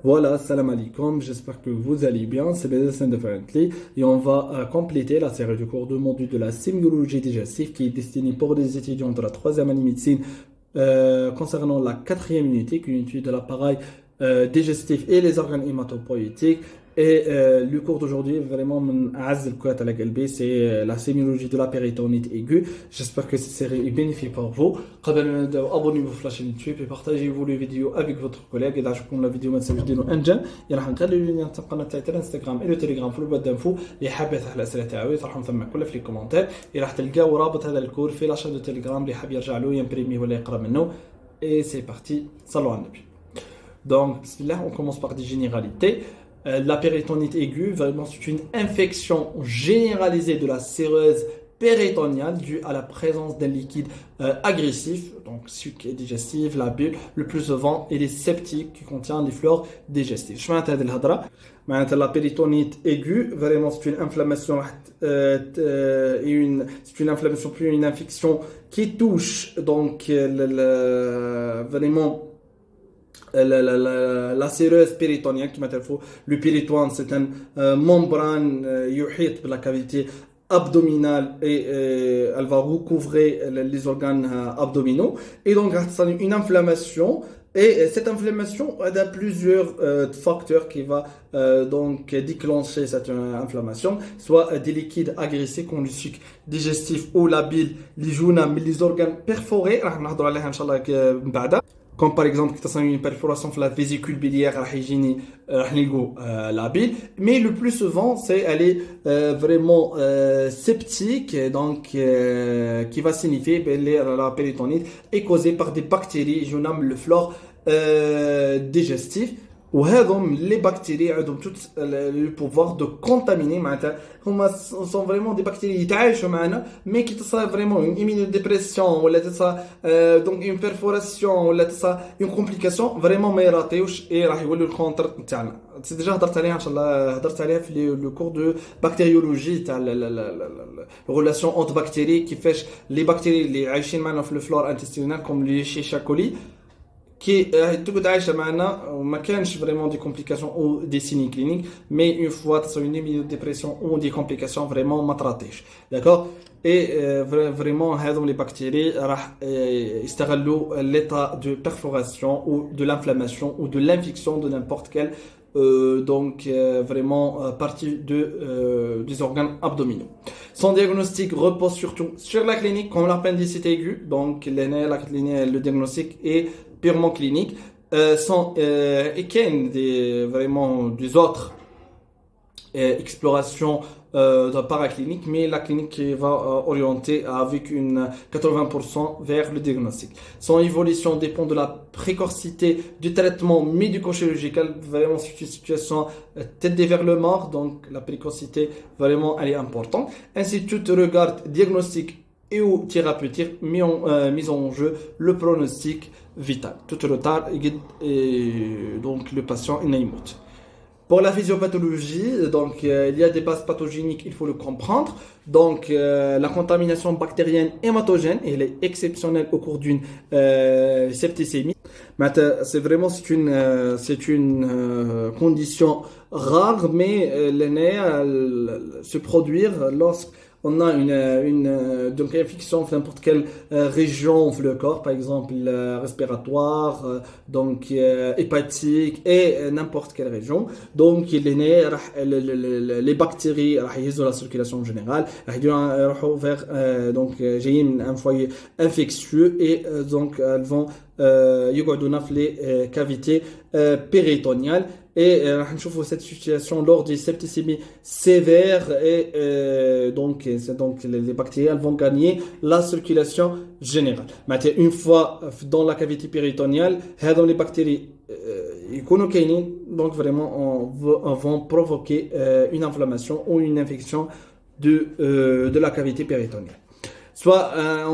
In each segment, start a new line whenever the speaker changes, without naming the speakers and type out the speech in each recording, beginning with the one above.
Voilà, salam alaikum, j'espère que vous allez bien, c'est Medicine Differently et on va compléter la série du cours de module de la sémiologie digestive qui est destinée pour les étudiants de la troisième année médecine concernant la quatrième unité qui est une étude de l'appareil digestif et les organes hématopoïétiques. Et le cours d'aujourd'hui, vraiment, c'est la sémiologie de la péritonite aiguë. J'espère que cette série est bénéfique pour vous. Abonnez-vous à la chaîne YouTube et partagez-vous les vidéos avec votre collègue. Et là, je prends la vidéo maintenant de un j'aime. Il y a un lien sur Instagram et le Telegram في الوقت d'info. اللي حاب يطرح الأسئلة تاعو يطرحهم ثم كله في الكومنتات. راح تلقاو رابط هذا الكور في لاشين دو تيليجرام اللي حاب يرجع له يمبريميه ولا يقرا منه. Et c'est parti. صلوا على النبي. Donc, bismillah, on commence par des généralités. La péritonite aiguë, vraiment, c'est une infection généralisée de la séreuse péritoniale due à la présence d'un liquide agressif, donc suc digestif, la bulle, le plus souvent, et les septiques qui contient des flores digestives. Je vais la péritonite aiguë, vraiment, c'est une inflammation c'est une inflammation plus une infection qui touche donc vraiment la séreuse péritonienne qui m'appelle le péritoine, c'est une membrane يحيط de la cavité abdominale et elle va recouvrir les organes abdominaux et donc ça a une inflammation et cette inflammation a plusieurs facteurs qui va donc déclencher cette inflammation, soit des liquides agressés comme le suc digestif ou la bile, les jaunes, les organes perforés, comme par exemple une perforation de la vésicule biliaire la bile, mais le plus souvent c'est elle est vraiment septique, donc qui va signifier que la péritonite est causée par des bactéries, je nomme le flore digestif. وهذم les bactéries ont tout le pouvoir de contaminer معناتها هما sont vraiment des bactéries يتعايشوا معنا mais qui تصا vraiment une immunodépression ولا تصا donc une perforation ولا تصا une complication vraiment ما يراطيوش et راح يولوا الكونتر نتاعنا سي ديجا هضرت عليها ان شاء الله هضرت عليها في لو كور دو بكتيريولوجي تاع الريلاسيون اونت بكتيري كيفاش لي بكتيري اللي عايشين معنا في الفلور انتستينال كوم لي شيشا كولي qui تقعد عايشه معنا وما كانش vraiment des complications ou des signes cliniques mais une fois tu as une immunodépression ou des complications vraiment ما تراطيش d'accord et vraiment هذوم les bactéries راح يستغلوا l'état de perforation ou de l'inflammation ou de l'infection de n'importe quel vraiment partie des organes abdominaux. Son diagnostic repose surtout sur la clinique comme l'appendicite aiguë, donc le diagnostic est purement clinique, et qu'il y a vraiment des autres explorations paracliniques, mais la clinique va orienter avec une 80% vers le diagnostic. Son évolution dépend de la précocité du traitement médico-chirurgical, vraiment c'est une situation tête vers le mort, donc la précocité vraiment elle est importante. Ainsi tout regard diagnostic et ou thérapeutique mis en jeu le pronostic vital. Tout retard et donc le patient est naïmout. Pour la physiopathologie, donc il y a des bases pathogéniques, il faut le comprendre. Donc la contamination bactérienne hématogène, elle est exceptionnelle au cours d'une septicémie. C'est vraiment c'est une condition rare, mais se produire lorsque on a donc infection dans n'importe quelle région de le corps, par exemple respiratoire, donc hépatique et n'importe quelle région. Donc les bactéries ils ont la circulation générale, ils vont vers donc j'ai un foyer infectieux et donc elles vont يقعدوا في les cavités péritoniales et on voit cette situation lors des septicémies sévères et donc les bactéries elles vont gagner la circulation générale. Maintenant une fois dans la cavité péritoniale les bactéries donc vraiment vont provoquer une inflammation ou une infection de la cavité péritoniale. Soit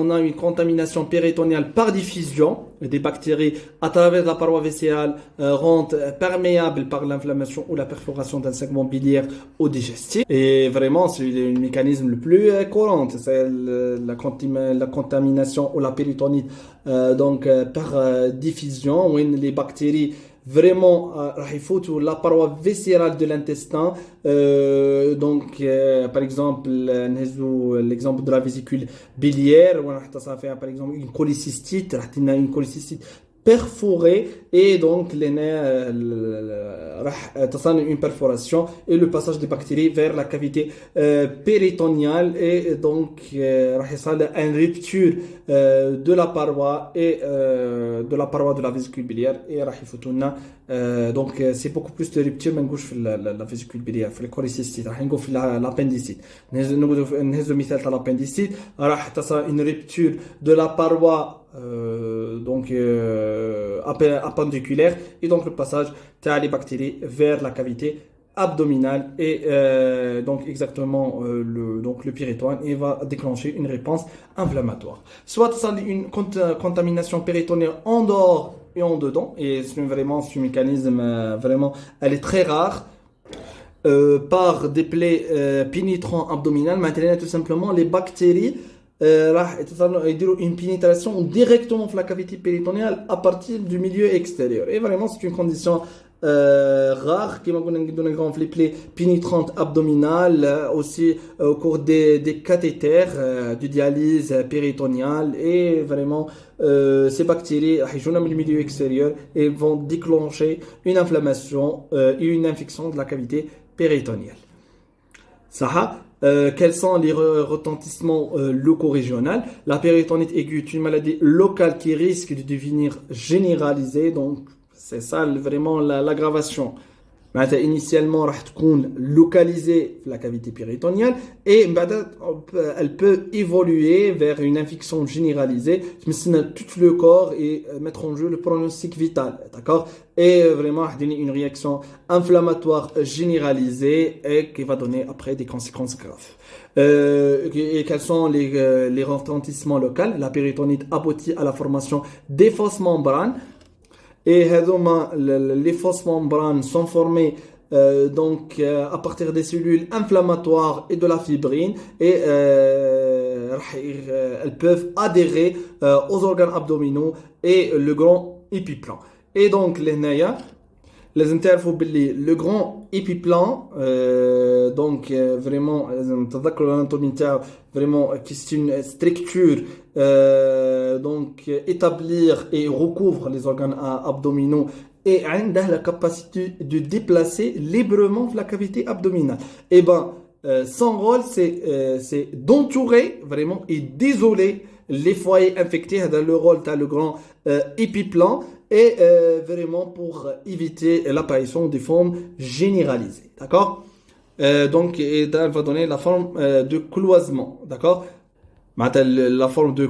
on a une contamination péritoniale par diffusion, des bactéries à travers la paroi viscérale rendent perméable par l'inflammation ou la perforation d'un segment biliaire ou digestif. Et vraiment, c'est le mécanisme le plus courant, c'est la contamination ou la péritonite par diffusion, où les bactéries vraiment راح يفوتوا la paroi viscérale de l'intestin. Donc par exemple نهزوا l'exemple de la vésicule biliaire وراح تصير فيها par exemple une cholécystite راح تلنا une cholécystite perforée et donc راح تصل une perforation et le passage des bactéries vers la cavité péritoniale et donc راح يصل une rupture de la paroi et de la paroi de la vésicule biliaire et راح يفوتوا لنا donc c'est beaucoup plus de rupture ما نقولش في la vésicule biliaire في الكوليسيستيت راح نقول في l'appendicite نهزوا مثال تاع l'appendicite راح تصل une rupture de la paroi donc appendiculaire et donc le passage t'as les bactéries vers la cavité abdominale et donc exactement le péritone et va déclencher une réponse inflammatoire. Soit ça une contamination péritonienne en dehors et en dedans et c'est vraiment ce mécanisme vraiment elle est très rare. Par des plaies pénétrantes abdominales, maintenant tout simplement les bactéries راح يديروا une pénétration directement dans la cavité péritoniale à partir du milieu extérieur. Et vraiment, c'est une condition rare qui m'a donné les plaies pénétrantes abdominales, aussi au cours des cathéters de dialyse péritoniale. Et vraiment, ces bactéries ils dans le milieu extérieur et vont déclencher une inflammation et une infection de la cavité péritoniale. Ça quels sont les retentissements locaux-régionaux? La péritonite aiguë est une maladie locale qui risque de devenir généralisée, donc c'est ça vraiment l'aggravation. Initialement, راح تكون localisée la cavité péritoniale et elle peut évoluer vers une infection généralisée, tout le corps et mettre en jeu le pronostic vital, d'accord? Et vraiment donner une réaction inflammatoire généralisée et qui va donner après des conséquences graves. Et quels sont les retentissements locaux? La péritonite aboutit à la formation des fausses membranes. Et les fausses membranes sont formées donc à partir des cellules inflammatoires et de la fibrine et elles peuvent adhérer aux organes abdominaux et le grand épiplan. Et donc les interfos le grand épiplan donc vraiment vraiment qui c'est une structure donc établir et recouvre les organes abdominaux et a la capacité de déplacer librement la cavité abdominale. Et son rôle c'est d'entourer vraiment et d'isoler les foyers infectés dans le rôle t'as le grand épiplan et vraiment pour éviter l'apparition des formes généralisées, d'accord? Donc et elle va donner la forme de cloisonnement, d'accord? La forme de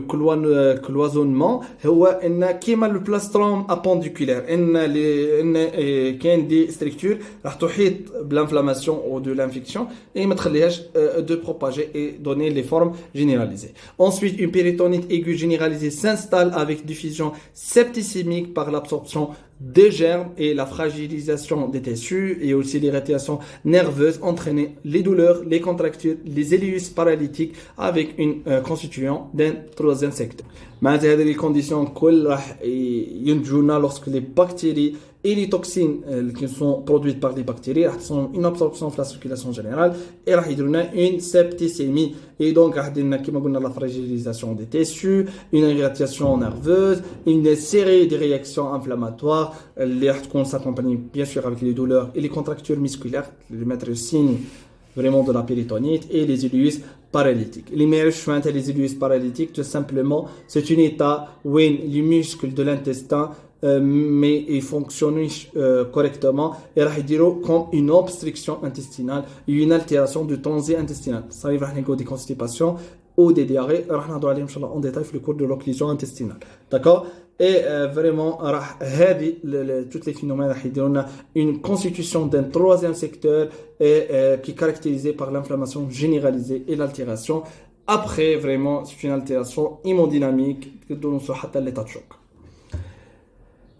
cloisonnement هو ان كيما البلاستروم apendiculaire ان كاين دي structures راح تحيط بالانفلاماسيون ou de l'infection et ما تخليهاش de propager et donner les formes généralisées. Ensuite, une péritonite aiguë généralisée s'installe avec diffusion septicémique par l'absorption des germes et la fragilisation des tissus et aussi l'irritation nerveuse entraînant les douleurs, les contractures, les ileus paralytiques avec une constituant d'un troisième secteur. معناتها هذه les conditions كل راح ينتجونا lorsque les bactéries et les toxines qui sont produites par les bactéries راح تصير une absorption في la circulation générale et راح يديرونا une septicémie et donc راح يديرونا كما قلنا la fragilisation des tissus, une irritation nerveuse, une série de réactions inflammatoires اللي راح تكون s'accompagner bien sûr avec les douleurs et les contractures musculaires les mettre signe vraiment de la péritonite et les ileus paralytiques. Les ileus paralytiques, tout simplement, c'est un état où les muscles de l'intestin mais ils fonctionnent correctement et راح يديروا comme une obstruction intestinale et une altération du transit intestinal. Ça arrive à des constipations ou des diarrhées. راح نهضروا عليهم إن شاء الله en détail في le cours de l'occlusion intestinale. D'accord? Et vraiment راح هذه toutes les phénomènes راح يديرونا une constitution d'un troisième secteur qui est caractérisé par l'inflammation généralisée et l'altération. Après vraiment c'est une altération hémodynamique qui donne حتى l'état de choc.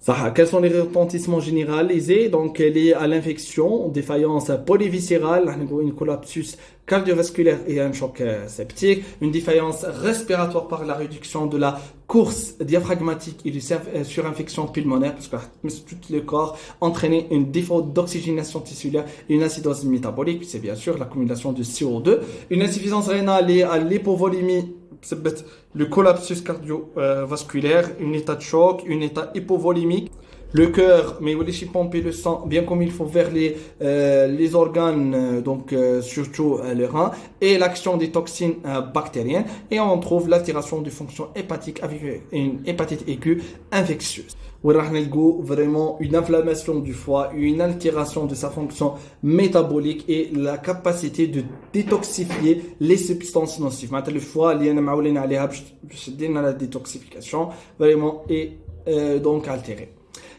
Ça, quels sont les retentissements généralisés donc liés à l'infection, défaillance polyviscérale, une collapsus cardiovasculaire et un choc septique, une défaillance respiratoire par la réduction de la course diaphragmatique et de surinfection pulmonaire, parce que tout le corps entraîner un défaut d'oxygénation tissulaire et une acidose métabolique, c'est bien sûr l'accumulation de CO2, une insuffisance rénale liée à l'hypovolémie, le collapsus cardiovasculaire, un état de choc, un état hypovolémique. Le cœur, mais il pomper le sang bien comme il faut vers les organes, surtout les reins, et l'action des toxines bactériennes. Et on trouve l'altération de fonction hépatique avec une hépatite aiguë infectieuse. On a vraiment une inflammation du foie, une altération de sa fonction métabolique et la capacité de détoxifier les substances nocives. Maintenant, le foie, la détoxification vraiment est donc altéré.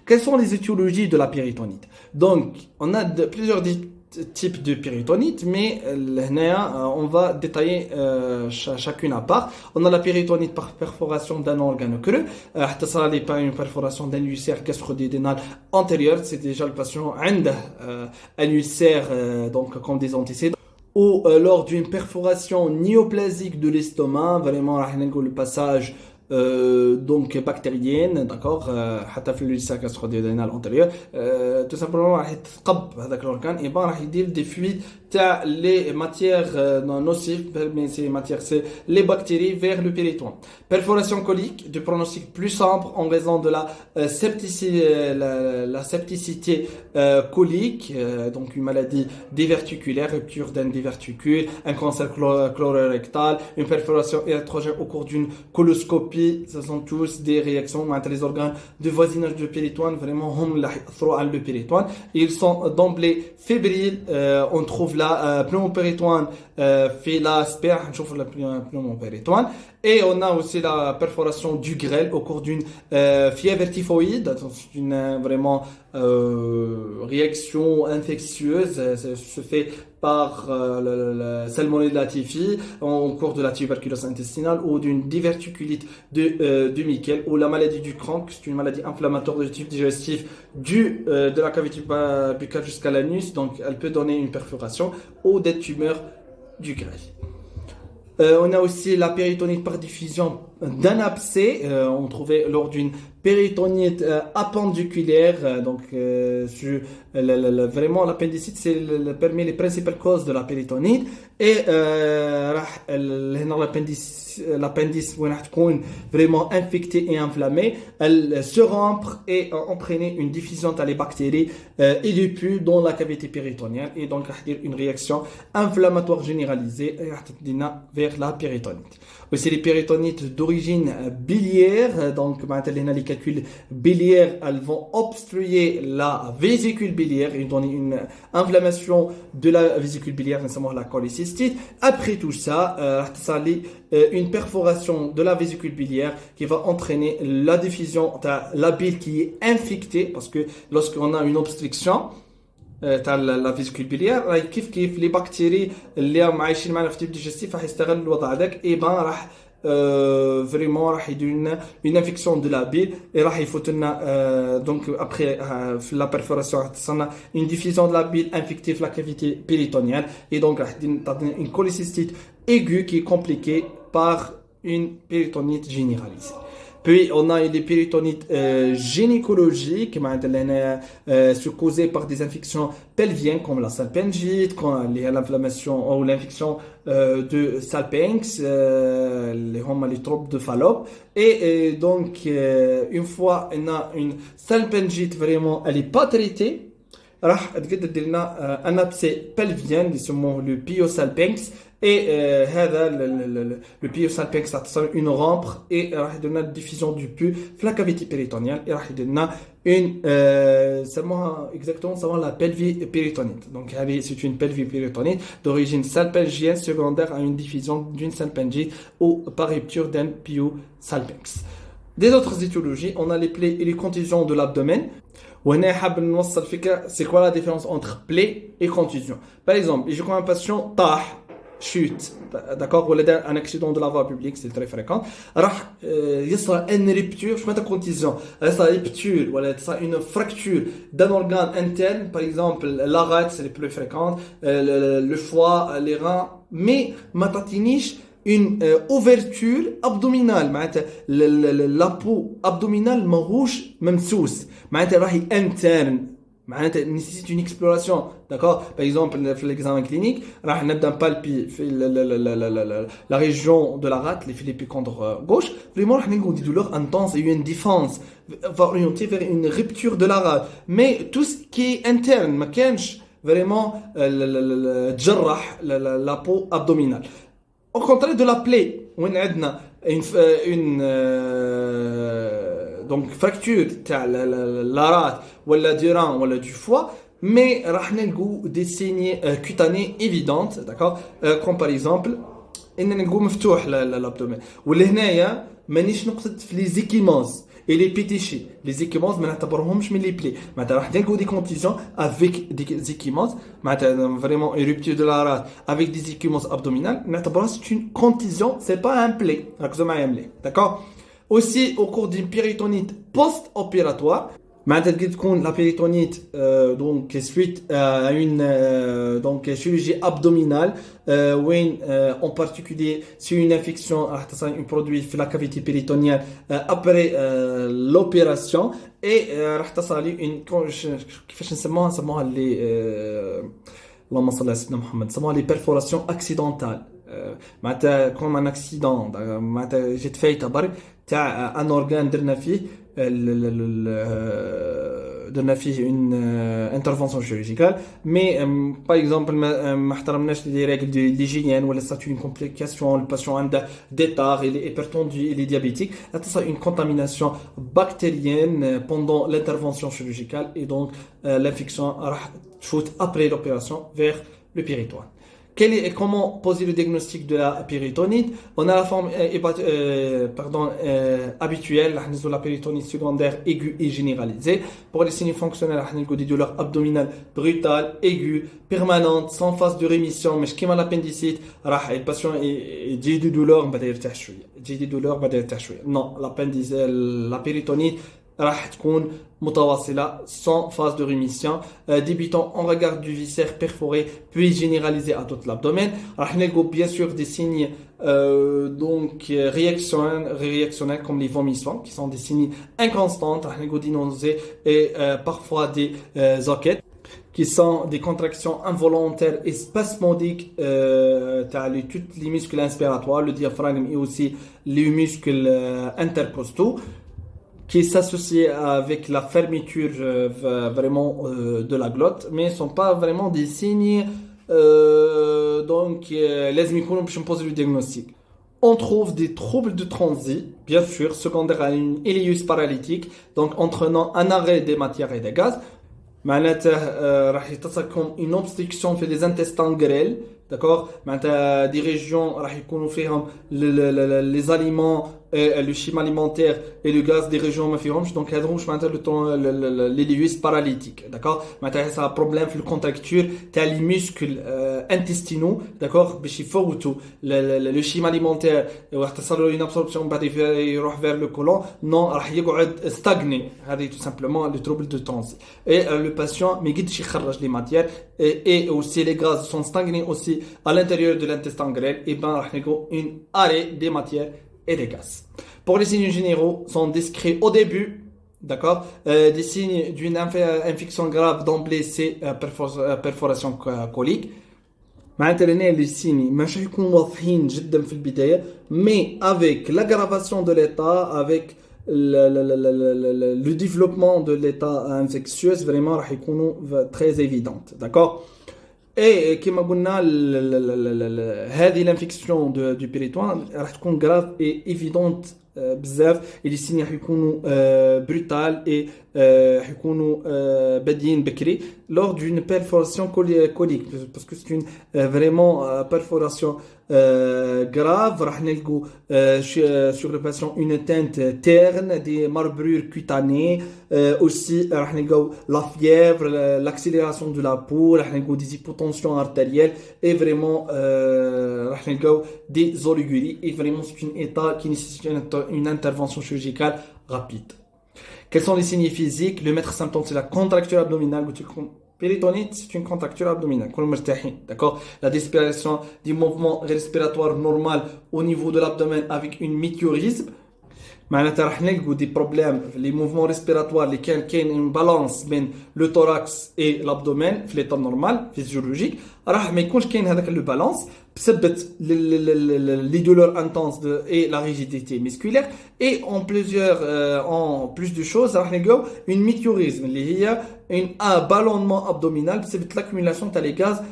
Quelles sont les étiologies de la péritonite? Donc, on a plusieurs types de péritonite, mais on va détailler chacune à part. On a la péritonite par perforation d'un organe creux. Ça n'est pas une perforation d'un ulcère gastro-duodénal antérieur, c'est déjà le patient a un ulcère donc comme des antécédents. Ou lors d'une perforation néoplasique de l'estomac, vraiment le passage donc bactérienne, d'accord, حتى في الulcère gastro-duodénal antérieur, tout simplement راح يتقب هذاك l'organe et راح يدير des fluides تاع les matières nocives, mais ces matières c'est les bactéries vers le péritoine. Perforation colique de pronostic plus sombre en raison de la septicité colique, donc une maladie diverticulaire, rupture d'un diverticule, un cancer colorectal, une perforation électrogène au cours d'une coloscopie. Ce sont tous des réactions entre les organes de voisinage du péritoine, vraiment le péritoine. Ils sont d'emblée fébriles. On trouve la pneumopéritoine fait l'aspect, on trouve la pneumopéritoine. Et on a aussi la perforation du grêle au cours d'une fièvre typhoïde, une vraiment réaction infectieuse, se fait par la salmonella typhi au cours de la tuberculose intestinale ou d'une diverticulite de Meckel ou la maladie du Crohn, c'est une maladie inflammatoire du tube digestif de la cavité buccale jusqu'à l'anus, donc elle peut donner une perforation ou des tumeurs du grêle. On a aussi la péritonite par diffusion d'un abcès, on trouvait lors d'une péritonite appendiculaire, vraiment l'appendicite c'est parmi les principales causes de la péritonite et l'appendice vraiment infecté et inflammé, elle se rompre et entraîner une diffusion des bactéries et du pus dans la cavité péritonienne et donc une réaction inflammatoire généralisée vers la péritonite. Aussi les péritonites d'origine biliaire, donc les calculs biliaires, elles vont obstruer la vésicule biliaire et donner une inflammation de la vésicule biliaire, notamment la cholécystite. Après tout ça, une perforation de la vésicule biliaire qui va entraîner la diffusion de la bile qui est infectée, parce que lorsqu'on a une obstruction la vésicule biliaire كيف les bactéries اللي عايشين معنا في التيب ديجستيف راح يستغلوا الوضع هذاك et راح vraiment راح يدير une infection de la bile et راح يفوت لنا donc après la perforation راح تصنع une diffusion de la bile infectée في la cavité péritonienne et donc راح تعطينا une cholécystite aiguë qui est compliquée par une péritonite généralisée. Puis on a les péritonites gynécologiques, causées par des infections pelviennes comme la salpingite, l'inflammation ou l'infection de Salpinx, les troubles de Fallope. Et donc une fois on a une salpingite vraiment, elle n'est pas traitée, راح تقدر لنا un abcès pelvien يسموه le pyosalpinx et هذا le pyosalpinx تصير une rampe et راح يدير une diffusion du pus في la cavité péritonienne et راح يدير لنا une سموها exactement سموها la pelvis péritonite. Donc c'est une pelvis péritonite d'origine salpingienne secondaire à une diffusion d'une salpingite ou par rupture d'un pyosalpinx. Des autres étiologies, on a les plaies et les contusions de l'abdomen. C'est quoi la différence entre plaie et contusion? Par exemple, j'ai comme un patient طاح chute, d'accord, ou un accident de la voie publique, c'est très fréquent, راح يصير une rupture, je mets ta contusion, ça rupture, voilà, ça une fracture d'un organe interne, par exemple la rate, c'est le plus fréquent, le foie, les reins, mais ما تعطينيش une ouverture abdominale معناتها la peau abdominale ماهوش ممسوس معناتها راهي interne معناتها nécessite une exploration d'accord par exemple في l'examen clinique راح نبدا نبالبي في la région de la rate les philippicontres gauche vraiment راح نلقاو des douleurs intenses et une défense va orienter vers une rupture de la rate mais tout ce qui est interne ما كانش vraiment تجرح la peau abdominale. Au contraire de la plaie, où on a une donc fracture de la rate, ou du rein, ou du foie, mais راح نلقوا des signes cutanés évidentes, d'accord, comme par exemple, إن نلقوا مفتوح l'abdomen. واللي هنايا مانيش نقصد في les échymoses et les pétichés. Les échymoses ما نعتبرهمش من les plaies. معناتها راح نلقوا des contusions avec des échymoses, معناتها vraiment une rupture de la rate avec des échymoses abdominales. نعتبرها c'est une contusion, c'est pas un plaie. ركزوا معايا مليح, d'accord? Aussi au cours d'une péritonite post-opératoire. معناتها تكون la péritonite donc suite à une donc chirurgie abdominale وين en particulier c'est une infection راح تصير une produit في la cavité péritonienne après l'opération et راح تصير une كيفاش نسموها اللي اللهم صل على سيدنا محمد نسموها les perforations accidentales معناتها كوم ان اكسيدون معناتها جيت فايته برك تاع ان اورغان درنا فيه درنا فيه une intervention chirurgicale mais par exemple ما احترمناش les règles d'hygiène ولا statut une complication le patient عنده des tares il est hypertendu il est diabétique ça une contamination bactérienne pendant l'intervention chirurgicale et donc l'infection راح تفوت après l'opération vers le péritoire. Comment poser le diagnostic de la péritonite? On a la forme habituelle, la péritonite secondaire aiguë et généralisée. Pour les signes fonctionnels, on a des douleurs abdominales brutales, aiguës, permanentes, sans phase de rémission. Mais comme l'appendicite, le patient a des douleurs, non, la péritonite راح تكون متواصلة sans phase de rémission débutant en regard du viscère perforé puis généralisé à tout l'abdomen راح نلقوا bien sûr des signes donc réactionnels comme les vomissements qui sont des signes inconstants راح نلقوا des nausées et parfois des zoquettes qui sont des contractions involontaires et spasmodiques toutes les muscles inspiratoires le diaphragme et aussi les muscles intercostaux qui s'associent avec la fermeture vraiment de la glotte, mais ne sont pas vraiment des signes donc لازم يكونوا باش نبوزي le diagnostic. On trouve des troubles de transit, bien sûr, secondaires à une ileus paralytique, donc entraînant un arrêt des matières et des gaz. معناتها راح يتصل une obstruction في les intestins grêles, d'accord معناتها des régions راح يكونوا فيهم les aliments le schéma alimentaire et le gaz des régions ما فيهمش donc هذومش معناتها l'ileus paralytique d'accord معناتها ça a problème في الcontracture تاع les muscles intestinaux d'accord باش يفوتوا le schéma alimentaire وراح تصل له une absorption بعد يروح vers le côlon non راح يقعد stagner هذه tout simplement le trouble de transit et le patient ما يقدرش يخرج les matières et aussi les gaz sont stagnés aussi à l'intérieur de l'intestin grêle et ben راح نلقوا une arrêt des matières et des gaz. Pour les signes généraux sont décrits au début, d'accord, des signes d'une infection grave d'emblée c'est perforation colique. معناتها les signes مش هيكونوا واضحين جدا في البداية mais avec l'aggravation de l'état avec le développement de l'état infectieux vraiment راح يكونوا très évidentes, d'accord. Et كما قلنا هذه l'infection du péritoine راح تكون grave et évidente بزاف et les signes راح يكونوا brutal et حيكونوا بادين بكري lors d'une perforation colique parce que c'est une vraiment perforation grave راح نلقوا sur le patient une teinte terne des marbrures cutanées aussi راح نلقوا la fièvre l'accélération de la peau راح نلقوا des hypotensions artérielles et vraiment راح نلقوا des oliguries et vraiment c'est un état qui nécessite une intervention chirurgicale rapide. Quels sont les signes physiques? Le maître symptôme, c'est la contracture abdominale. Péritonite, c'est une contracture abdominale. D'accord? La disparition du mouvement respiratoire normal au niveau de l'abdomen avec une météorisme. معناتها راح نلقوا des problèmes les mouvements respiratoires اللي كاين une balance بين le thorax et l'abdomen في l'état normal physiologique راح ما يكونش كاين هذاك le balance بسبب les douleurs intenses et la rigidité musculaire et en plus de choses راح نلقاو une météorisme اللي هي un ballonnement abdominal بسبب l'accumulation تاع les gaz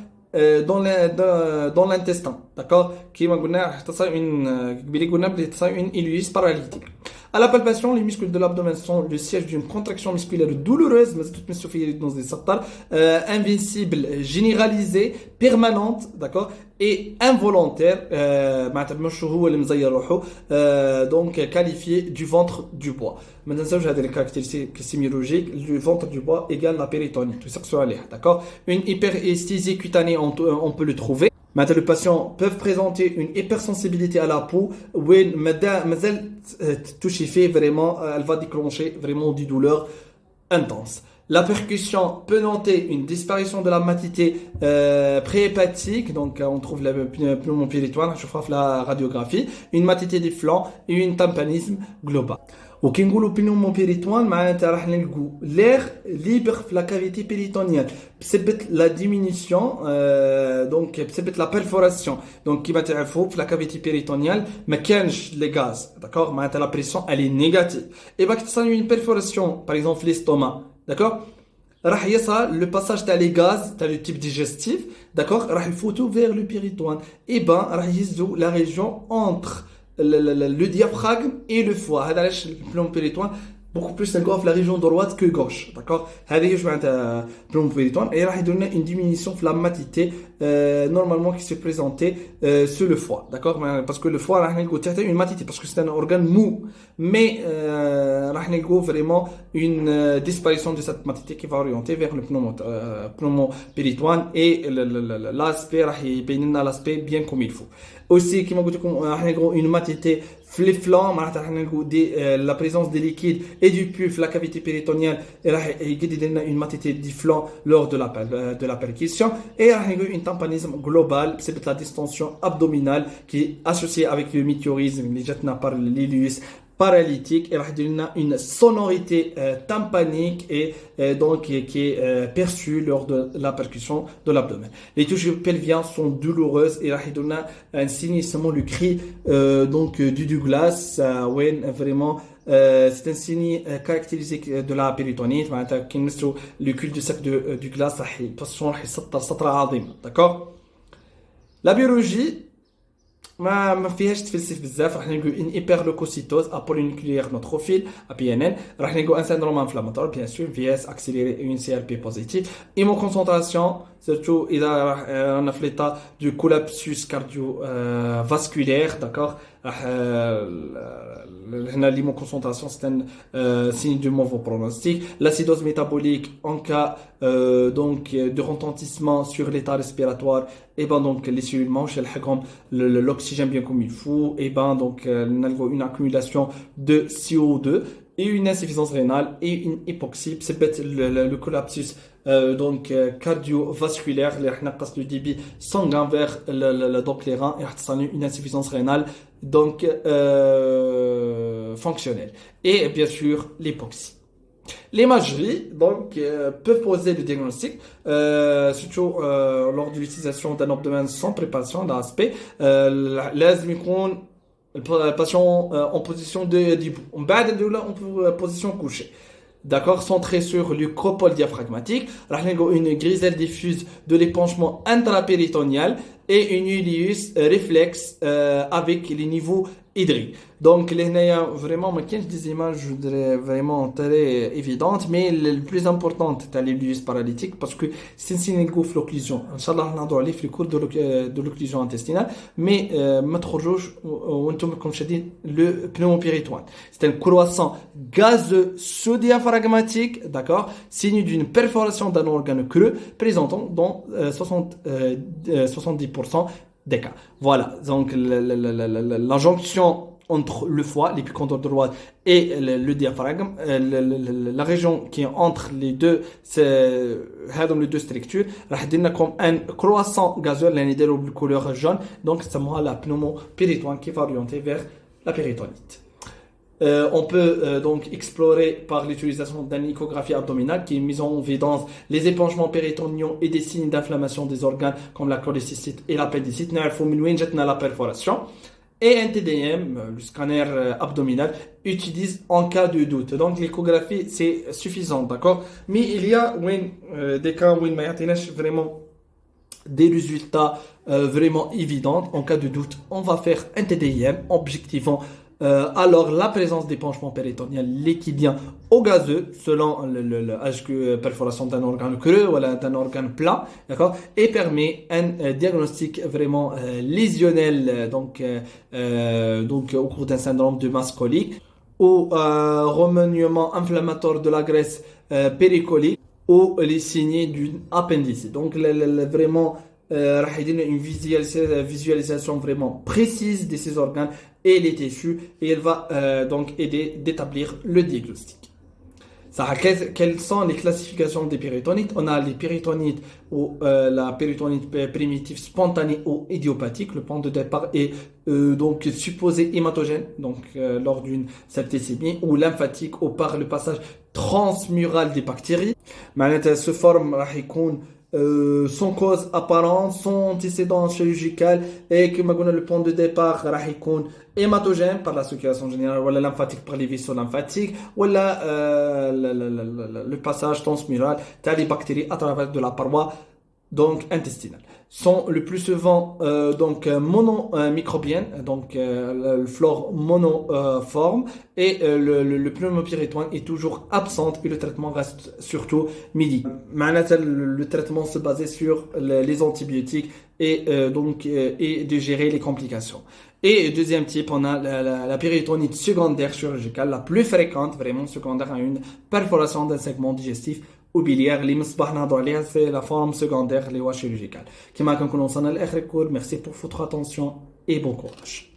dans l'intestin, d'accord, qui m'a une ileus paralytique. À la palpation, les muscles de l'abdomen sont le siège d'une contraction musculaire douloureuse, invincible, généralisée, permanente, d'accord, et involontaire, donc qualifiée du ventre du bois. Maintenant, ça, j'ai des caractéristiques sémiologiques. Le ventre du bois égale la péritonite, d'accord. Une hyperesthésie cutanée, on peut le trouver. Maintenant, les patients peuvent présenter une hypersensibilité à la peau où vraiment, elle va déclencher vraiment des douleurs intenses. La percussion peut noter une disparition de la matité préhépatique, donc on trouve le pneumon péritoine, je crois la radiographie, une matité des flancs et un tympanisme global. وكي نقولوا بنومون بيريتوان معناتها راح نلقوا l'air libre في la cavité péritonienne بسبب la diminution donc بسبب la perforation donc كيما تعرفوا في la cavité péritonienne ما كانش les gaz d'accord معناتها la pression elle est négative et bah كتصير une perforation par exemple l'estomac d'accord راح يصل le passage تاع les gaz تاع le type digestif d'accord راح يفوتوا vers le péritoine et ben راح يهزوا la région entre le diaphragme et le foie. هذا علاش البلوم بيريتوان beaucoup plus نلقاوه في la région droite que gauche, d'accord. هذه هي معناتها بلوم بيريتوان et راح يدير لنا une diminution de la matité normalement qui se présentait sur le foie, d'accord, parce que le foie راح نلقاو تحته une matité parce que c'est un organe mou mais راح نلقاو vraiment une disparition de cette matité qui va orienter vers le pneumon péritoine et l'aspect راح يبين لنا l'aspect bien comme il faut. Aussi كما قلت لكم راح نلقاو une matité les flancs, la présence des liquides et du pus, la cavité péritonienne, et une matité du flanc lors de la percussion, et un tympanisme global, c'est la distension abdominale qui est associée avec le météorisme, par l'ileus paralytique, et une sonorité tympanique et donc qui est perçue lors de la percussion de l'abdomen. Les touches pelviennes sont douloureuses et un signe seulement le cri donc du Douglas when vraiment c'est un signe caractéristique de la péritonite qui nous le cul du sac de Douglas d'accord. La biologie ما فيهاش تفلسف بزاف راح نلقوا ان هيبرلوكوسيتوز ابولينيكليير نوتروفيل ابيانين راح نلقوا ان syndrome inflammatoire bien sûr VS accéléré et une CRP positive hémoconcentration surtout اذا راح في l'état du collapsus cardiovasculaire d'accord هنا l'hémoconcentration c'est un signe de mauvais pronostic. L'acidose métabolique en cas donc de retentissement sur l'état respiratoire et ben donc les cellules manches elles prennent l'oxygène bien comme il faut et ben donc une accumulation de CO2 et une insuffisance rénale et une hypoxie c'est le collapsus donc cardiovasculaire اللي راح نقص le débit sanguin vers donc les reins et راح تصنع une insuffisance rénale donc fonctionnelle et bien sûr l'hypoxie. L'imagerie donc peuvent poser le diagnostic surtout lors de l'utilisation d'un abdomen sans préparation d'aspect لازم يكون الباتient en position de debout. On بعد الدولة en position couchée. D'accord, centré sur le copole diaphragmatique, une griselle diffuse de l'épanchement intrapéritonéal et une ileus réflexe avec les niveaux hydrique. Donc, vraiment, ما كاينش des images, je dirais, vraiment très évidentes, mais le plus important, c'est l'ébullition paralytique, parce que c'est une l'occlusion. Inch'Allah, on a في le cours de l'occlusion intestinale, mais ما تخرجوش وانتم comme je dis, le pneumopéritoine. C'est un croissant gazeux sous-diaphragmatique, d'accord, signe d'une perforation d'un organe creux, présentant dans 70% des cas. Voilà, donc la jonction entre le foie, l'épicondyle droit et le diaphragme, la région qui est entre les deux, c'est les deux structures, راح يدينا comme un croissant gazeux اللي نديرو بالcouleur jaune, donc c'est moi la pneumopéritoine qui va orienter vers la péritonite. On peut donc explorer par l'utilisation d'une échographie abdominale qui est mise en évidence les épanchements péritoniaux et des signes d'inflammation des organes comme la cholécystite et l'appendicite. نعرفوا من وين جاتنا la perforation. Et un TDM, le scanner abdominal, utilise en cas de doute. Donc l'échographie c'est suffisant, d'accord. Mais il y a des cas où il n'y a vraiment des résultats vraiment évidents. En cas de doute, on va faire un TDM objectivant alors la présence d'épanchement péritonial liquidien ou gazeux selon l'âge de perforation d'un organe creux ou d'un organe plat, d'accord, et permet un diagnostic vraiment lésionnel donc au cours d'un syndrome de masse colique ou remaniement inflammatoire de la graisse péricolique ou les signes d'une appendicite. Donc vraiment راح يدينا une visualisation vraiment précise de ces organes et les tissus et elle va donc aider d'établir le diagnostic. Quelles sont les classifications des péritonites? On a les péritonites ou la péritonite primitive spontanée ou idiopathique. Le point de départ est donc supposé hématogène, donc lors d'une septicémie, ou lymphatique ou par le passage transmural des bactéries. معناتها se forme راح يكون sans cause apparente, sans antécédent chirurgical et que le point de départ راح يكون hématogène par la circulation générale ou lymphatique par les vaisseaux lymphatiques ou le passage transmural t'as les bactéries à travers de la paroi donc intestinale sont le plus souvent donc monomicrobiennes, donc le flore monoforme et le pneumopéritoine est toujours absent et le traitement reste surtout midi. Le traitement se basait sur les antibiotiques et et de gérer les complications. Et deuxième type, on a la péritonite secondaire chirurgicale, la plus fréquente, vraiment secondaire à une perforation d'un segment digestif ou biliaire. اللي من الصباح نهضروا عليها c'est la forme secondaire اللي هو chirurgicale. كما كنكونوا وصلنا لاخر الكور. Merci pour votre attention et bon courage.